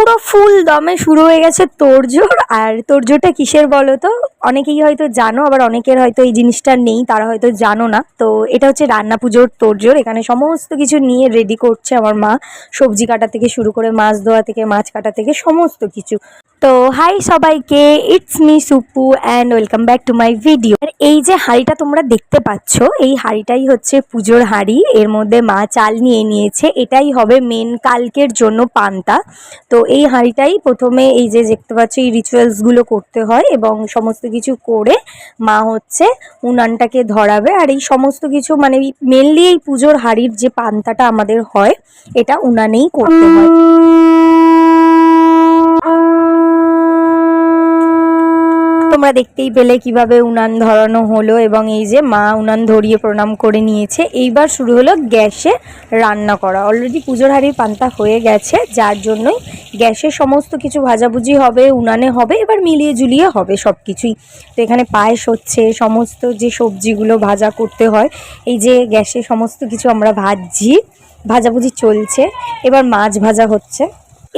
পুরো ফুল দমে শুরু হয়ে গেছে তোড়জোড়। আর তোড়জোড়টা কিসের বলো তো? অনেকেই হয়তো জানো, আবার অনেকের হয়তো এই জিনিসটা নেই, তারা হয়তো জানো না। তো এটা হচ্ছে রান্না পুজোর তোড়জোড়। এখানে সমস্ত কিছু নিয়ে রেডি করছে আমার মা, সবজি কাটা থেকে শুরু করে মাছ ধোয়া থেকে মাছ কাটা থেকে সমস্ত কিছু। তো হাই সবাইকে, it's me Supu and welcome back to my video. আর এই যে হাঁড়িটা তোমরা দেখতে পাচ্ছ, এই হাঁড়িটাই হচ্ছে পুজোর হাঁড়ি। এর মধ্যে মা চাল নিয়ে নিয়েছে, এটাই হবে মেন কালকের জন্য পান্তা। তো এই হাঁড়িটাই প্রথমে এই যে দেখতে পাচ্ছ এই রিচুয়ালসগুলো করতে হয়, এবং সমস্ত কিছু করে মা হচ্ছে উনানটাকে ধরাবে। আর এই সমস্ত কিছু মানে মেনলি এই পুজোর হাঁড়ির যে পান্তাটা আমাদের হয়, এটা উনানেই করতে হয়। তোমরা দেখতেই পেলে কিভাবে উনান ধরানো হলো, এবং এই যে মা উনান ধরিয়ে প্রণাম করে নিয়েছে। এইবার শুরু হলো গ্যাসে রান্না করা। অলরেডি পুজোর হাঁড়ির পান্তা হয়ে গেছে, যার জন্যই গ্যাসে সমস্ত কিছু ভাজাভুজি হবে, উনানে হবে, এবার মিলিয়ে ঝুলিয়ে হবে সব কিছুই। তো এখানে পায়েস হচ্ছে, সমস্ত যে সবজিগুলো ভাজা করতে হয়, এই যে গ্যাসে সমস্ত কিছু আমরা ভাজাভুজি চলছে। এবার মাছ ভাজা হচ্ছে।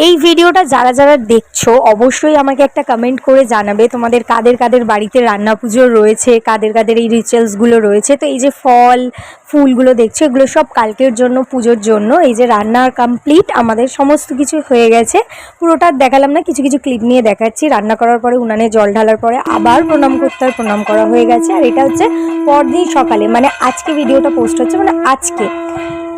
এই ভিডিওটা যারা যারা দেখছো অবশ্যই আমাকে একটা কমেন্ট করে জানাবে তোমাদের কাদের কাদের বাড়িতে রান্না পুজো রয়েছে, কাদের কাদের এই রিচুয়ালসগুলো রয়েছে। তো এই যে ফল ফুলগুলো দেখছো, এগুলো সব কালকের জন্য, পুজোর জন্য। এই যে রান্নার কমপ্লিট, আমাদের সমস্ত কিছু হয়ে গেছে। পুরোটা দেখালাম না, কিছু কিছু ক্লিপ নিয়ে দেখাচ্ছি। রান্না করার পরে উনানে জল ঢালার পরে আবার প্রণাম করতে হয়, প্রণাম করা হয়ে গেছে। আর এটা হচ্ছে পরদিন সকালে, মানে আজকে ভিডিওটা পোস্ট হচ্ছে, মানে আজকে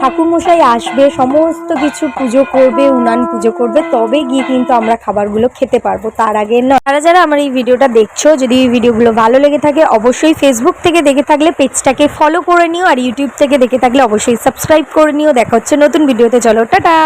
ঠাকুরমশাই আসবে, সমস্ত কিছু পুজো করবে, উনান পুজো করবে, তবে গিয়ে কিন্তু আমরা খাবারগুলো খেতে পারবো, তার আগে না। যারা যারা আমার এই ভিডিওটা দেখছো, যদি এই ভিডিওগুলো ভালো লেগে থাকে অবশ্যই ফেসবুক থেকে দেখে থাকলে পেজটাকে ফলো করে নিও, আর ইউটিউব থেকে দেখে থাকলে অবশ্যই সাবস্ক্রাইব করে নিও। দেখা হচ্ছে নতুন ভিডিওতে, চলো টাটা।